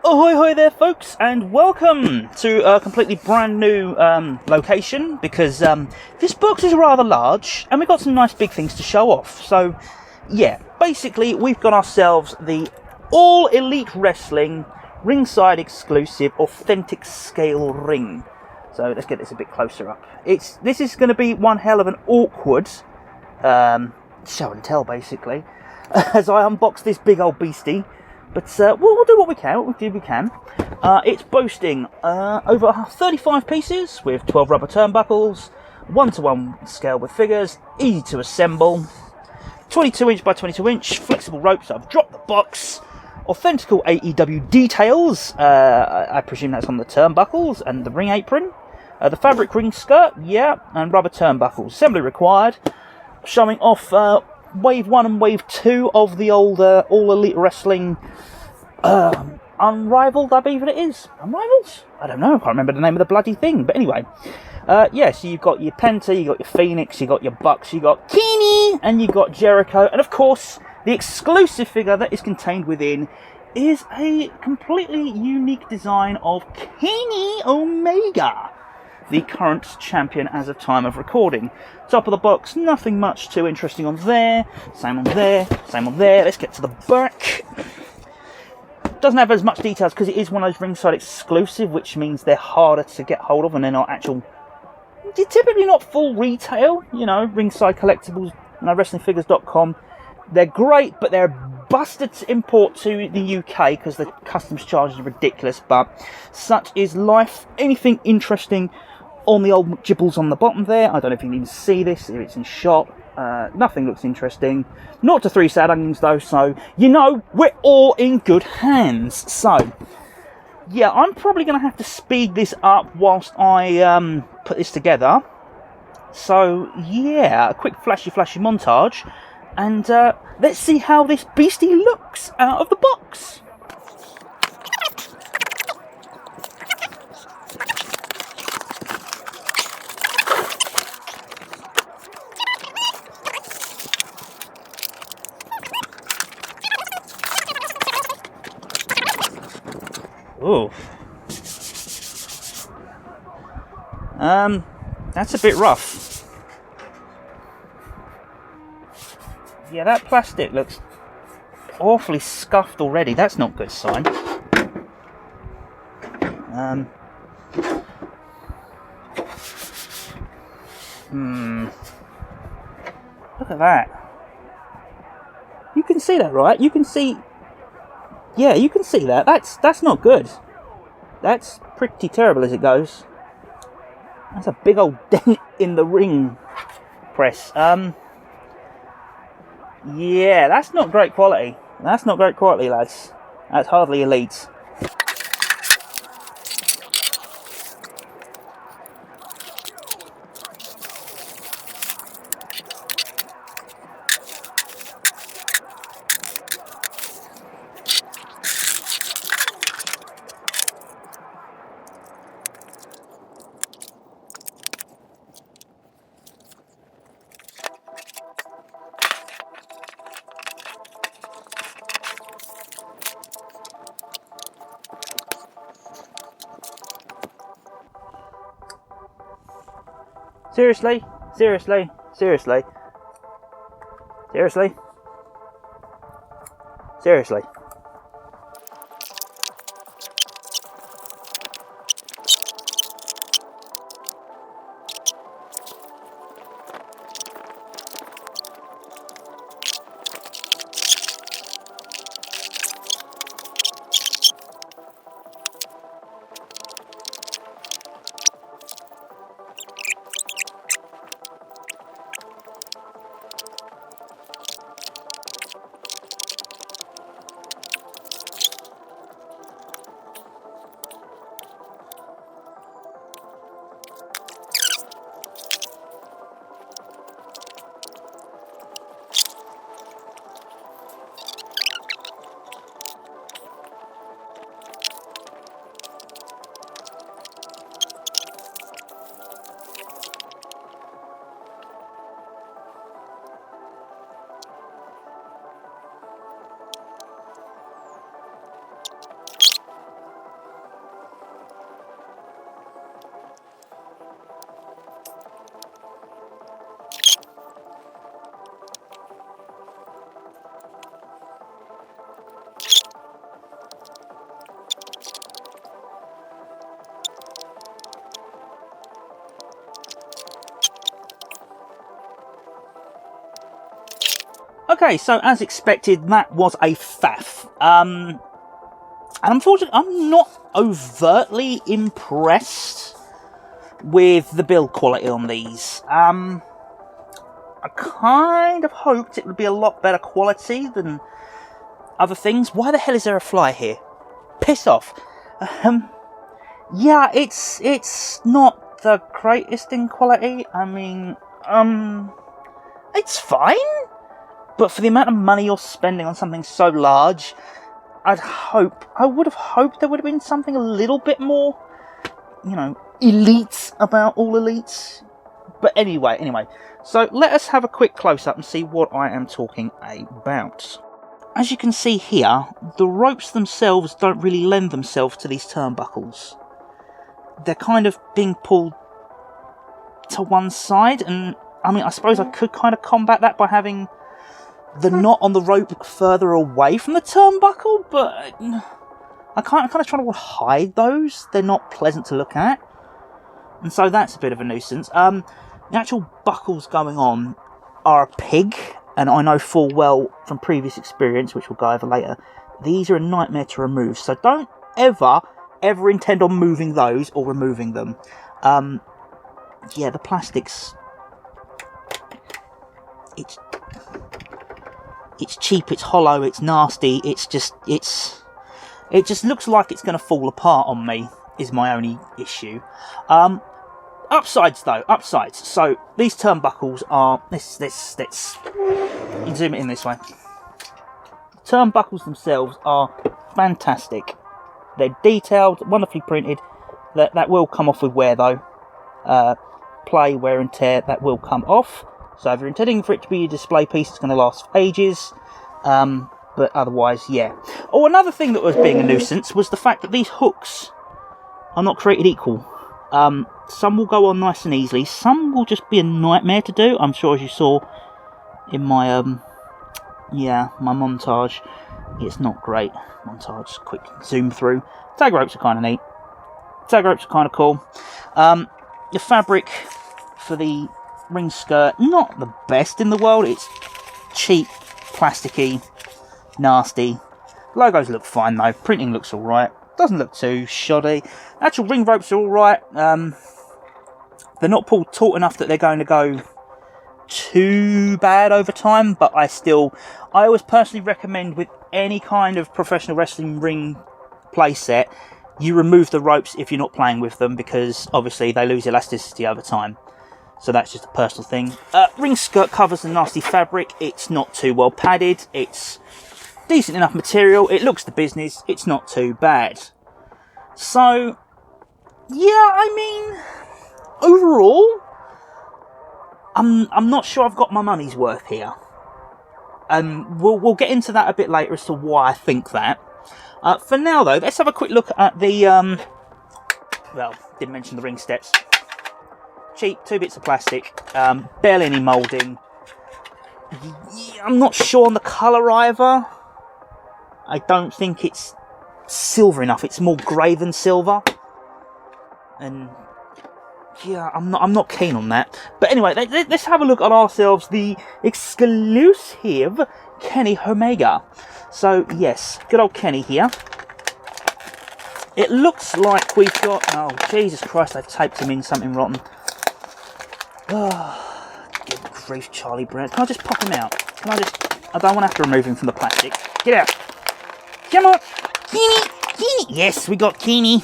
Ahoy there folks, and welcome to a completely brand new location, because this box is rather large and we've got some nice big things to show off. So yeah, basically we've got ourselves the All Elite Wrestling ringside exclusive authentic scale ring. So let's get this a bit closer up. This is going to be one hell of an awkward show and tell, basically, as I unbox this big old beastie. But we'll do what we can. It's boasting over 35 pieces with 12 rubber turnbuckles, 1-to-1 scale with figures, easy to assemble, 22 inch by 22 inch, flexible ropes. I've dropped the box, authentical AEW details, I presume that's on the turnbuckles and the ring apron, the fabric ring skirt, yeah, and rubber turnbuckles. Assembly required, showing off Wave 1 and Wave 2 of the old All Elite Wrestling Unrivaled, I believe it is. Unrivaled? I don't know, I can't remember the name of the bloody thing. But anyway, so you've got your Penta, you've got your Phoenix, you've got your Bucks, you've got Kenny, and you've got Jericho. And of course, the exclusive figure that is contained within is a completely unique design of Kenny Omega, the current champion as of time of recording. Top of the box, nothing much too interesting on there. Same on there, same on there. Let's get to the back. Doesn't have as much details because it is one of those ringside exclusive, which means they're harder to get hold of and they're not actual... They're typically not full retail, you know, ringside collectibles, wrestlingfigures.com. They're great, but they're busted to import to the UK because the customs charges are ridiculous, but such is life. Anything interesting on the old gibbles on the bottom there? I don't know if you can even see this, if it's in shot. Nothing looks interesting. Not to 3 sad onions though, so you know we're all in good hands. So yeah, I'm probably going to have to speed this up whilst I put this together. So yeah, a quick flashy montage, and let's see how this beastie looks out of the box. Oh, that's a bit rough. Yeah, that plastic looks awfully scuffed already. That's not a good sign. Look at that. You can see that, right? You can see... Yeah, you can see that. That's not good. That's pretty terrible as it goes. That's a big old dent in the ring press. Yeah, that's not great quality. That's not great quality, lads. That's hardly elite. Seriously? Seriously? Seriously? Seriously? Seriously? Okay, so as expected, that was a faff. And unfortunately, I'm not overtly impressed with the build quality on these. I kind of hoped it would be a lot better quality than other things. Why the hell is there a fly here? Piss off. Yeah, it's not the greatest in quality. I mean, it's fine. But for the amount of money you're spending on something so large, I would have hoped there would have been something a little bit more, you know, elite about all elites. But anyway, so let us have a quick close-up and see what I am talking about. As you can see here, the ropes themselves don't really lend themselves to these turnbuckles. They're kind of being pulled to one side, and I mean, I suppose I could kind of combat that by having the knot on the rope further away from the turnbuckle, but I'm kind of trying to hide those. They're not pleasant to look at, and so that's a bit of a nuisance. The actual buckles going on are a pig, and I know full well from previous experience, which we'll go over later, these are a nightmare to remove, so don't ever intend on moving those or removing them. Yeah, the plastic's... It's cheap, it's hollow, it's nasty, it just looks like it's going to fall apart on me, is my only issue. Upsides though, upsides. So these turnbuckles are, let's zoom it in this way. Turnbuckles themselves are fantastic. They're detailed, wonderfully printed. That will come off with wear though. Play, wear and tear, that will come off. So if you're intending for it to be a display piece, it's going to last for ages. But otherwise, yeah. Oh, another thing that was being a nuisance was the fact that these hooks are not created equal. Some will go on nice and easily. Some will just be a nightmare to do. I'm sure, as you saw in my my montage, it's not great. Montage, quick zoom through. Tag ropes are kind of neat. Tag ropes are kind of cool. The fabric for the ring skirt, not the best in the world. It's cheap, plasticky, nasty. Logos look fine though. Printing looks alright. Doesn't look too shoddy. Actual ring ropes are alright. They're not pulled taut enough that they're going to go too bad over time, but I always personally recommend with any kind of professional wrestling ring playset, you remove the ropes if you're not playing with them, because obviously they lose elasticity over time. So that's just a personal thing. Ring skirt covers the nasty fabric. It's not too well padded. It's decent enough material. It looks the business. It's not too bad. So, yeah, I mean, overall, I'm not sure I've got my money's worth here. We'll get into that a bit later as to why I think that. For now, though, let's have a quick look at the, well, didn't mention the ring steps. Cheap, 2 bits of plastic, barely any moulding. I'm not sure on the colour either. I don't think it's silver enough. It's more grey than silver. And yeah, I'm not keen on that. But anyway, let's have a look at ourselves the exclusive Kenny Omega. So yes, good old Kenny here. It looks like we've got... Oh, Jesus Christ, they've taped him in something rotten. Oh, good grief, Charlie Brown. Can I just pop him out? I don't want to have to remove him from the plastic. Get out. Come on. Kenny. Yes, we got Kenny.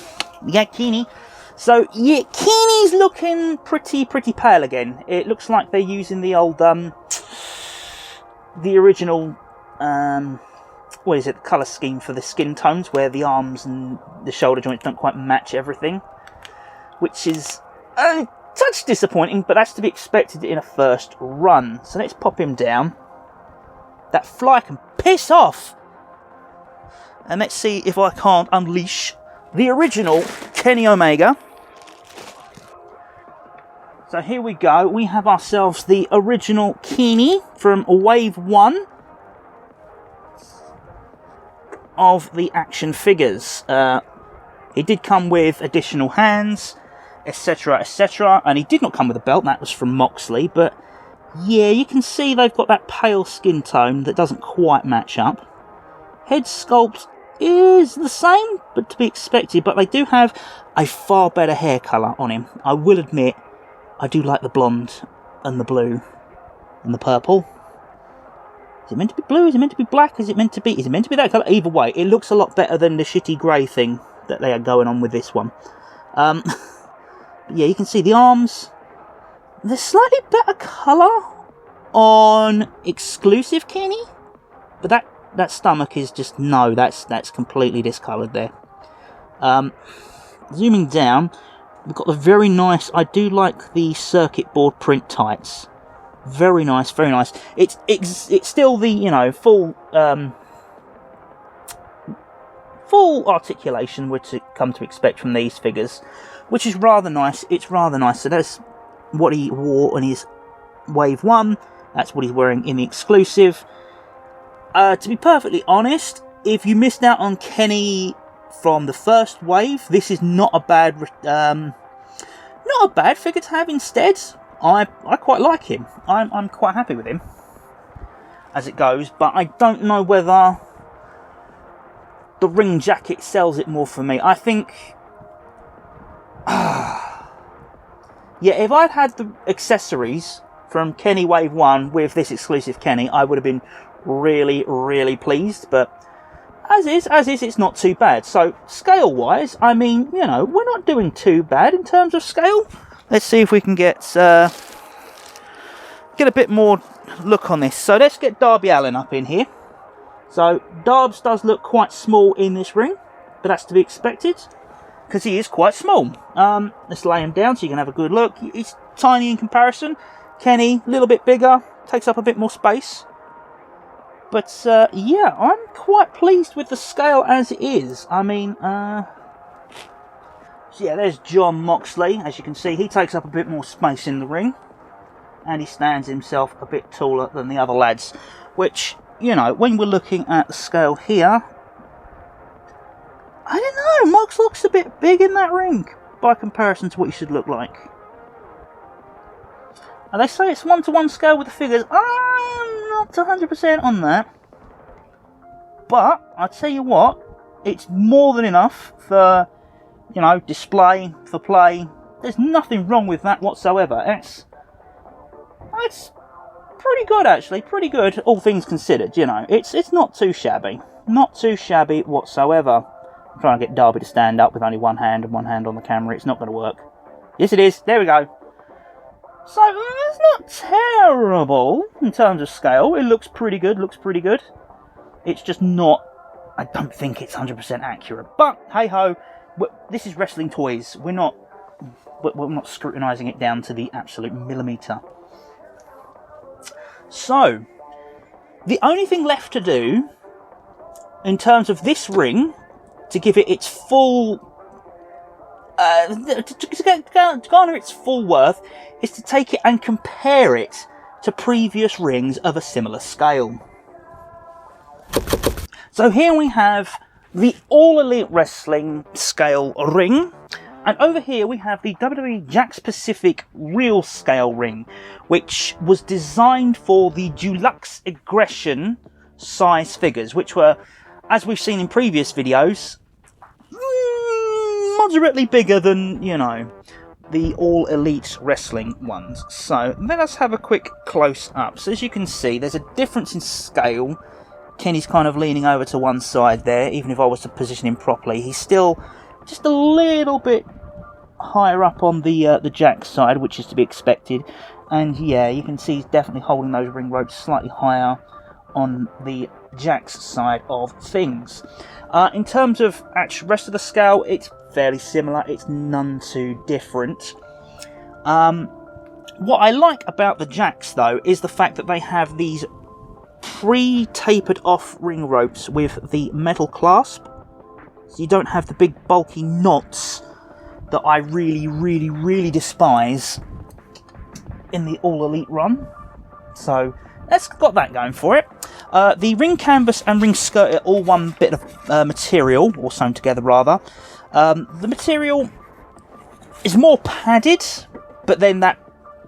So, yeah, Kenny's looking pretty pale again. It looks like they're using the old, the original, what is it, the colour scheme for the skin tones, where the arms and the shoulder joints don't quite match everything. Which is a touch disappointing, but that's to be expected in a first run. So let's pop him down. That fly can piss off. And let's see if I can't unleash the original Kenny Omega. So here we go. We have ourselves the original Kenny from Wave 1 of the action figures. He did come with additional hands, etc., etc. And he did not come with a belt. That was from Moxley. But Yeah, you can see they've got that pale skin tone that doesn't quite match up. Head sculpt is the same, but to be expected, but they do have a far better hair colour on him. I will admit, I do like the blonde and the blue and the purple. Is it meant to be blue? Is it meant to be black? Is it meant to be that colour? Either way, it looks a lot better than the shitty grey thing that they are going on with this one. Yeah, you can see the arms. There's slightly better colour on exclusive Kenny, but that stomach is just, no, that's completely discoloured there. Zooming down, we've got the very nice, I do like the circuit board print tights. Very nice, very nice. It's still the, you know, full articulation which you come to expect from these figures, which is rather nice. It's rather nice. So that's what he wore on his Wave 1. That's what he's wearing in the exclusive. To be perfectly honest, if you missed out on Kenny from the first wave, this is not a bad figure to have instead. I quite like him. I'm quite happy with him as it goes, but I don't know whether the ring jacket sells it more for me. I think, yeah, if I'd had the accessories from Kenny Wave 1 with this exclusive Kenny, I would have been really, really pleased, but as is, it's not too bad. So, scale-wise, I mean, you know, we're not doing too bad in terms of scale. Let's see if we can get a bit more look on this. So, let's get Darby Allin up in here. So, Darbs does look quite small in this ring, but that's to be expected, because he is quite small. Let's lay him down so you can have a good look. He's tiny in comparison. Kenny, a little bit bigger, takes up a bit more space. But, yeah, I'm quite pleased with the scale as it is. I mean, so yeah, there's Jon Moxley. As you can see, he takes up a bit more space in the ring. And he stands himself a bit taller than the other lads. Which, you know, when we're looking at the scale here, I don't know, Mox looks a bit big in that ring by comparison to what he should look like. And they say it's 1-to-1 scale with the figures. I'm not 100% on that. But, I tell you what, it's more than enough for, you know, display, for play. There's nothing wrong with that whatsoever. It's pretty good, actually. Pretty good, all things considered, you know. It's not too shabby. Not too shabby whatsoever. I'm trying to get Darby to stand up with only one hand and one hand on the camera. It's not going to work. Yes, it is. There we go. So, it's not terrible in terms of scale. It looks pretty good, It's just not, I don't think it's 100% accurate. But, hey-ho, this is wrestling toys. We're not scrutinising it down to the absolute millimetre. So, the only thing left to do, in terms of this ring, to give it its full, to garner its full worth, is to take it and compare it to previous rings of a similar scale. So here we have the All Elite Wrestling scale ring, and over here we have the WWE Jakks Pacific Real Scale ring, which was designed for the Deluxe Aggression size figures, which were, as we've seen in previous videos, moderately bigger than, you know, the All Elite Wrestling ones. So let us have a quick close up. So as you can see, there's a difference in scale. Kenny's kind of leaning over to one side there. Even if I was to position him properly, he's still just a little bit higher up on the Jakks side, which is to be expected. And yeah, you can see he's definitely holding those ring ropes slightly higher on the Jakks side of things. In terms of actual rest of the scale, it's fairly similar. It's none too different. What I like about the Jakks, though, is the fact that they have these pre-tapered off ring ropes with the metal clasp. So you don't have the big bulky knots that I really, really, really despise in the All Elite run. So that's got that going for it. The ring canvas and ring skirt are all one bit of material, or sewn together rather. The material is more padded, but then that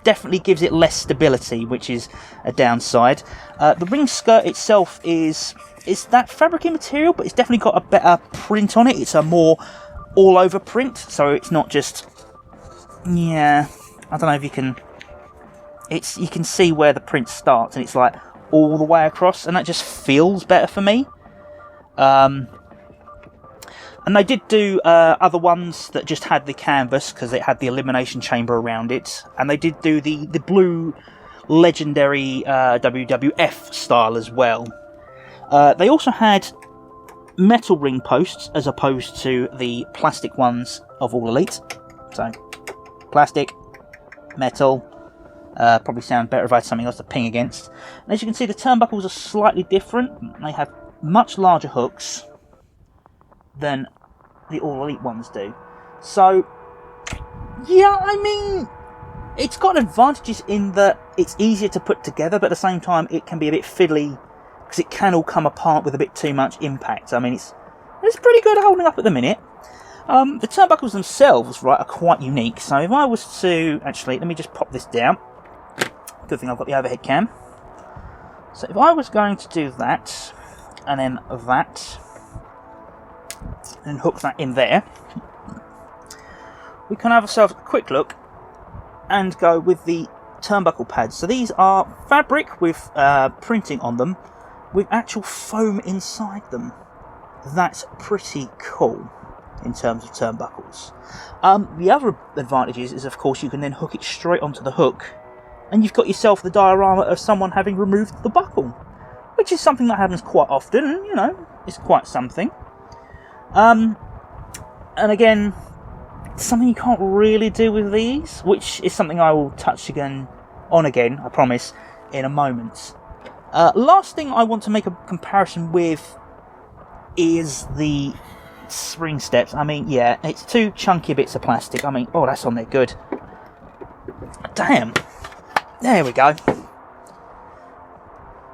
definitely gives it less stability, which is a downside. The ring skirt itself is that fabricy material, but it's definitely got a better print on it. It's a more all-over print, so it's not just... Yeah, I don't know if you can... You can see where the print starts, and it's like all the way across, and that just feels better for me. And they did do other ones that just had the canvas, because it had the elimination chamber around it. And they did do the blue legendary WWF style as well. They also had metal ring posts, as opposed to the plastic ones of All Elite. So, plastic, metal. Probably sound better if I had something else to ping against. And as you can see, the turnbuckles are slightly different. They have much larger hooks than the All Elite ones do. So, yeah, I mean, it's got advantages in that it's easier to put together, but at the same time it can be a bit fiddly, because it can all come apart with a bit too much impact. I mean, it's pretty good holding up at the minute. The turnbuckles themselves, right, are quite unique. So if I was to... Actually, let me just pop this down. Good thing I've got the overhead cam. So if I was going to do that, and then that, and hook that in there, we can have ourselves a quick look and go with the turnbuckle pads. So these are fabric with printing on them, with actual foam inside them. That's pretty cool in terms of turnbuckles. The other advantage is, of course, you can then hook it straight onto the hook, and you've got yourself the diorama of someone having removed the buckle, which is something that happens quite often, and, you know, it's quite something. And again, something you can't really do with these, which is something I will touch on again, I promise, in a moment. Last thing I want to make a comparison with is the spring steps. I mean, yeah, it's two chunky bits of plastic. I mean, oh, that's on there good. Damn. There we go.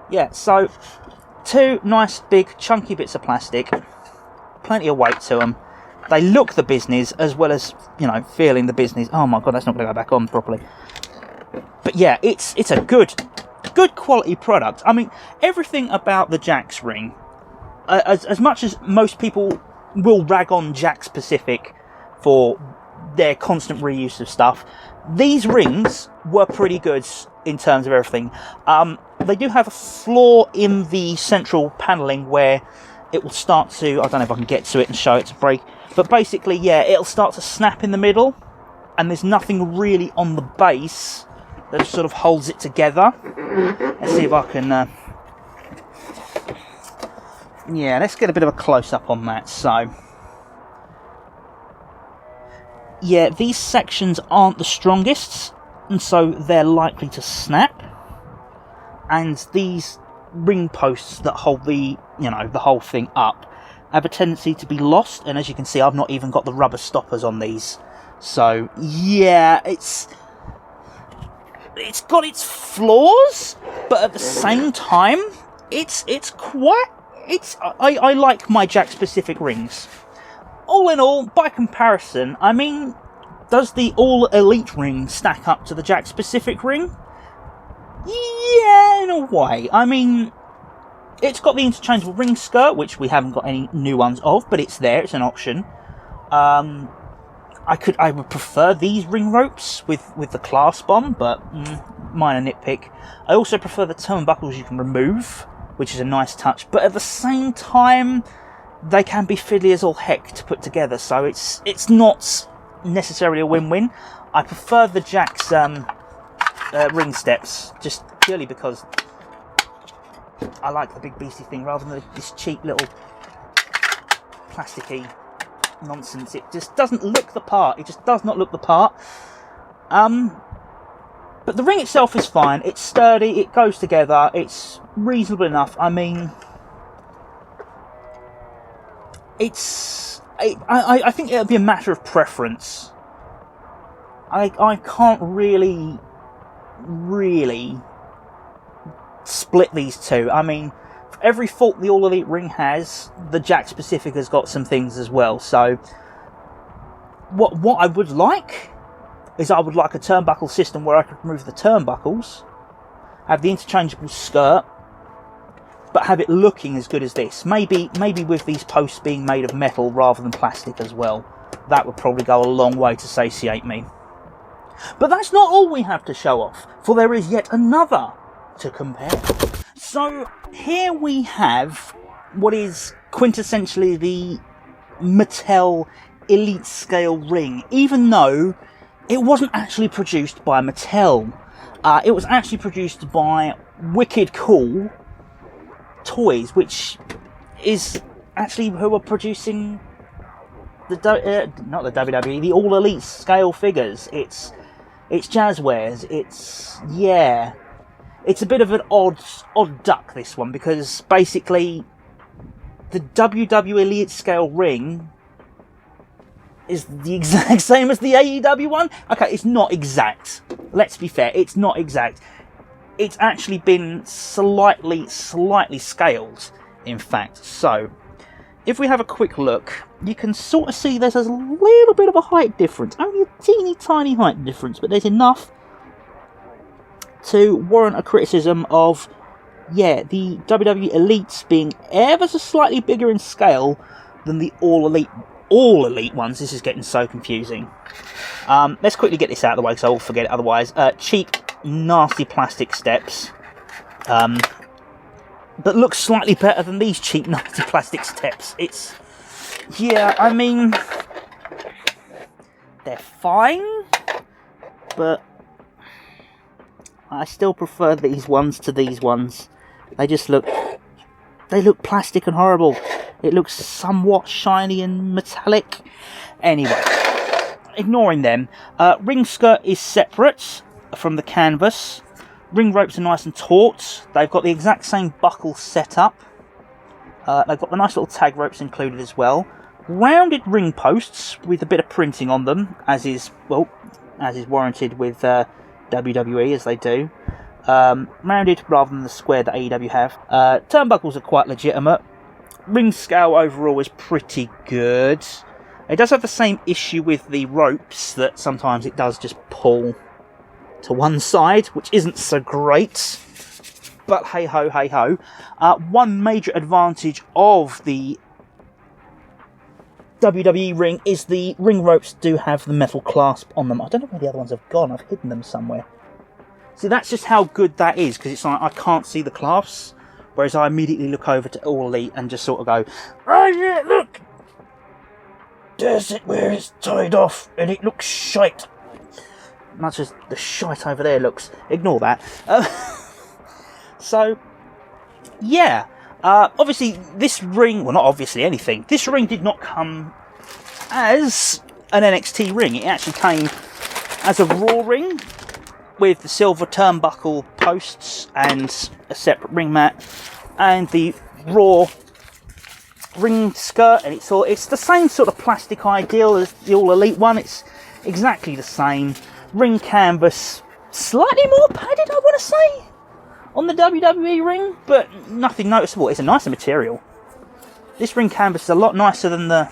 Yeah, so two nice big chunky bits of plastic. Plenty of weight to them. They look the business, as well as, you know, feeling the business. Oh my god, that's not going to go back on properly. But yeah, it's a good quality product. I mean, everything about the Jakks ring, as much as most people will rag on Jakks Pacific for their constant reuse of stuff, these rings were pretty good in terms of everything. They do have a flaw in the central panelling where it will start to, I don't know if I can get to it and show it to break, but basically, yeah, it'll start to snap in the middle, and there's nothing really on the base that sort of holds it together. Let's see if I can... yeah, let's get a bit of a close-up on that. So, yeah, these sections aren't the strongest, and so they're likely to snap. And these ring posts that hold the, you know, the whole thing up have a tendency to be lost. And as you can see, I've not even got the rubber stoppers on these. So, yeah, it's got its flaws, but at the same time, I like my Jakks Pacific rings. All in all, by comparison, I mean, does the All Elite ring stack up to the Jakks Pacific ring? Yeah, in a way. I mean, it's got the interchangeable ring skirt, which we haven't got any new ones of, but it's there, it's an option. I would prefer these ring ropes with the clasp on, but minor nitpick. I also prefer the turnbuckles you can remove, which is a nice touch, but at the same time, they can be fiddly as all heck to put together, so it's not necessarily a win-win. I prefer the Jakks ring steps, just purely because I like the big beastie thing rather than this cheap little plasticky nonsense. It just doesn't look the part. It just does not look the part. But the ring itself is fine. It's sturdy. It goes together. It's reasonable enough. I mean, I think it'll be a matter of preference. I can't really split these two. I mean, for every fault the All Elite ring has, the Jakks Pacific has got some things as well. So, what I would like is I would like a turnbuckle system where I could remove the turnbuckles, have the interchangeable skirt, but have it looking as good as this. Maybe with these posts being made of metal rather than plastic as well. That would probably go a long way to satiate me. But that's not all we have to show off, for there is yet another to compare. So here we have what is quintessentially the Mattel Elite Scale ring, even though it wasn't actually produced by Mattel. It was actually produced by Wicked Cool Toys, which is actually who are producing the not the WWE, the All Elite Scale figures. It's Jazzwares. It's a bit of an odd duck, this one, because basically the WWE Elite Scale ring is the exact same as the AEW one. Okay, it's not exact. Let's be fair, it's not exact. It's actually been slightly scaled, in fact. So, if we have a quick look, you can sort of see there's a little bit of a height difference. Only a teeny tiny height difference, but there's enough to warrant a criticism of, the WWE Elites being ever so slightly bigger in scale than the All Elite ones. This is getting so confusing. Let's quickly get this out of the way because I will forget it otherwise. Cheap, nasty plastic steps. But looks slightly better than these cheap, nasty plastic steps. I mean, they're fine, but I still prefer these ones to these ones. They look plastic and horrible. It looks somewhat shiny and metallic. Anyway, ignoring them. Ring skirt is separate from the canvas. Ring ropes are nice and taut. They've got the exact same buckle setup. They've got the nice little tag ropes included as well. Rounded ring posts with a bit of printing on them, as is warranted with WWE, as they do. Rounded rather than the square that AEW have. Turnbuckles are quite legitimate. Ring scale overall is pretty good. It does have the same issue with the ropes, that sometimes it does just pull to one side, which isn't so great. But hey ho, hey ho. One major advantage of the WWE ring is the ring ropes do have the metal clasp on them. I don't know where the other ones have gone. I've hidden them somewhere. See, that's just how good that is, because it's like I can't see the clasps, whereas I immediately look over to All Elite and just sort of go, oh yeah, look! There's it where it's tied off, and it looks shite. Much as the shite over there looks. Ignore that. So, yeah. Obviously, this ring, well, not obviously anything, this ring did not come as an NXT ring. It actually came as a Raw ring, with the silver turnbuckle posts and a separate ring mat, and the Raw ring skirt, and it's the same sort of plastic ideal as the All Elite one. It's exactly the same. Ring canvas, slightly more padded, I want to say, on the WWE ring, but nothing noticeable. It's a nicer material. This ring canvas is a lot nicer than the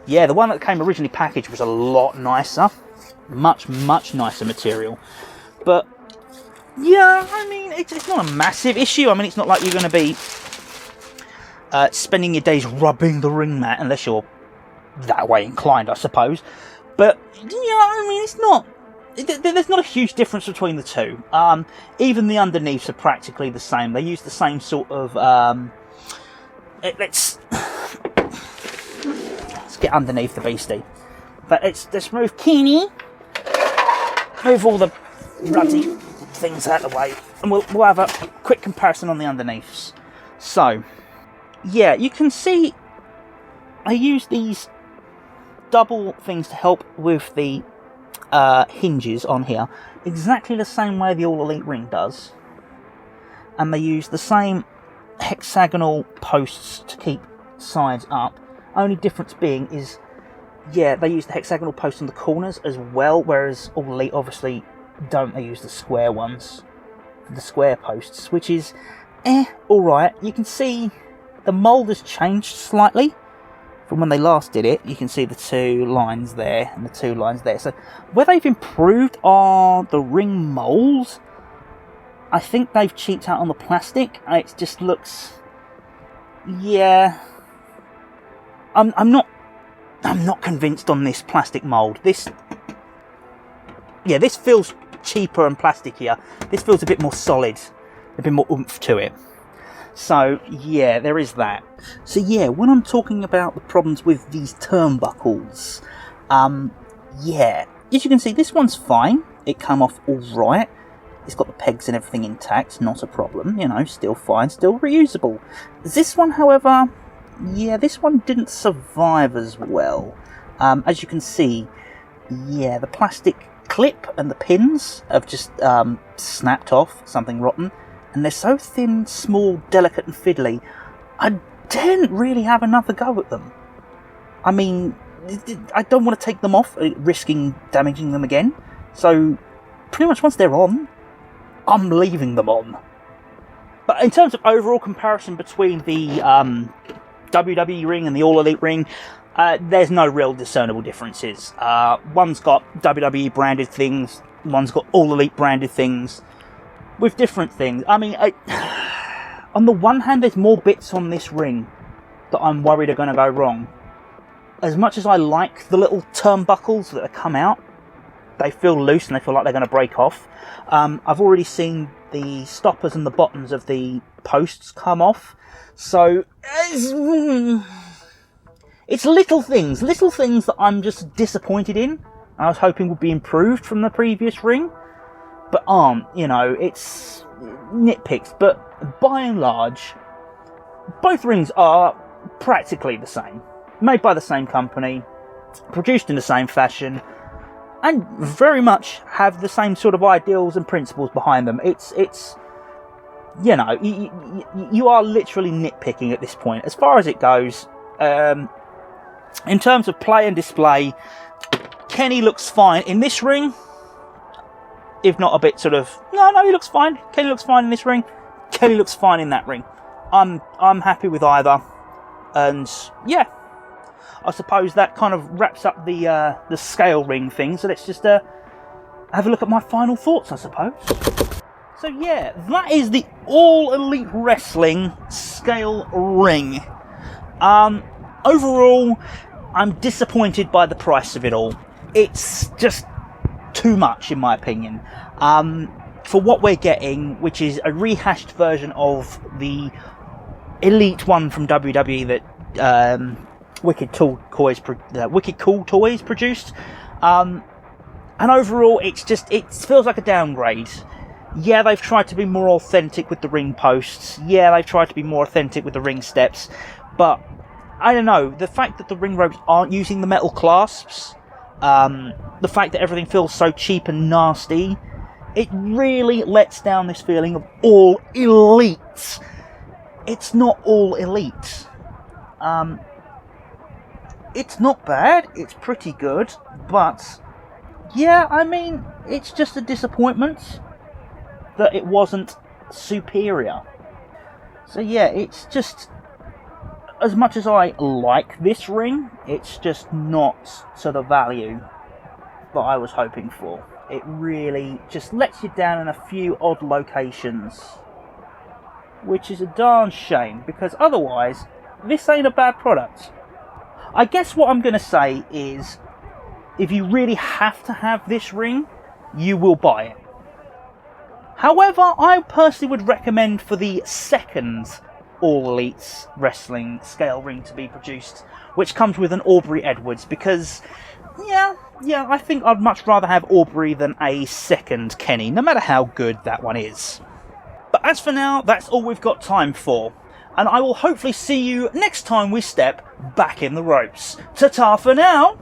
one that came originally packaged was a lot nicer. Much nicer material. But yeah, I mean, it's not a massive issue. I mean, it's not like you're going to be spending your days rubbing the ring mat, unless you're that way inclined, I suppose. But yeah, I mean, it's not. There's not a huge difference between the two. Even the underneaths are practically the same. They use the same sort of. Let's get underneath the beastie. But let's move Keeny. Move all the ruddy things out of the way, and we'll have a quick comparison on the underneaths. So, yeah, you can see I use these double things to help with the hinges on here, exactly the same way the All Elite ring does. And they use the same hexagonal posts to keep sides up. Only difference being is, yeah, they use the hexagonal posts on the corners as well, whereas All Elite obviously don't. They use the square ones, the square posts, which is alright. You can see the mould has changed slightly. from when they last did it. You can see the 2 lines there and the 2 lines there. So where they've improved are the ring molds. I think they've cheaped out on the plastic. It just looks, yeah. I'm not convinced on this plastic mold. This feels cheaper and plasticier. This feels a bit more solid, a bit more oomph to it. So yeah, there is that. So yeah, when I'm talking about the problems with these turnbuckles, yeah, as you can see, this one's fine. It come off all right. It's got the pegs and everything intact, not a problem, you know, still fine, still reusable. This one, however, yeah, this one didn't survive as well. As you can see, yeah, the plastic clip and the pins have just snapped off, something rotten, and they're so thin, small, delicate and fiddly, I didn't really have another go at them. I mean, I don't want to take them off, risking damaging them again, so pretty much once they're on, I'm leaving them on. But in terms of overall comparison between the WWE ring and the All Elite ring, there's no real discernible differences. One's got WWE branded things, one's got All Elite branded things, with different things. I mean, on the one hand, there's more bits on this ring that I'm worried are going to go wrong. As much as I like the little turnbuckles that have come out, they feel loose and they feel like they're going to break off. I've already seen the stoppers and the bottoms of the posts come off. So, it's little things that I'm just disappointed in. I was hoping would be improved from the previous ring, but aren't, you know, it's nitpicks. But by and large, both rings are practically the same. Made by the same company, produced in the same fashion, and very much have the same sort of ideals and principles behind them. It's you know, you are literally nitpicking at this point. As far as it goes, in terms of play and display, Kenny looks fine in this ring. If not a bit sort of, no, he looks fine. Kenny looks fine in this ring. Kenny looks fine in that ring. I'm happy with either. And yeah, I suppose that kind of wraps up the scale ring thing. So let's just have a look at my final thoughts, I suppose. So yeah, that is the All Elite Wrestling scale ring. Overall, I'm disappointed by the price of it all. It's just too much, in my opinion. For what we're getting, which is a rehashed version of the Elite one from WWE that Wicked Cool Toys produced. And overall, it feels like a downgrade. Yeah, they've tried to be more authentic with the ring posts. Yeah, they've tried to be more authentic with the ring steps. But, I don't know, the fact that the ring ropes aren't using the metal clasps, the fact that everything feels so cheap and nasty, it really lets down this feeling of all elite. It's not all elite. It's not bad, it's pretty good, but yeah, I mean, it's just a disappointment that it wasn't superior. So yeah, it's just, as much as I like this ring, it's just not to the value that I was hoping for. It really just lets you down in a few odd locations, which is a darn shame, because otherwise, this ain't a bad product. I guess what I'm going to say is, if you really have to have this ring, you will buy it. However, I personally would recommend for the second All Elite Wrestling scale ring to be produced, which comes with an Aubrey Edwards, because, yeah, I think I'd much rather have Aubrey than a second Kenny, no matter how good that one is. But as for now, that's all we've got time for. And I will hopefully see you next time we step back in the ropes. Ta-ta for now!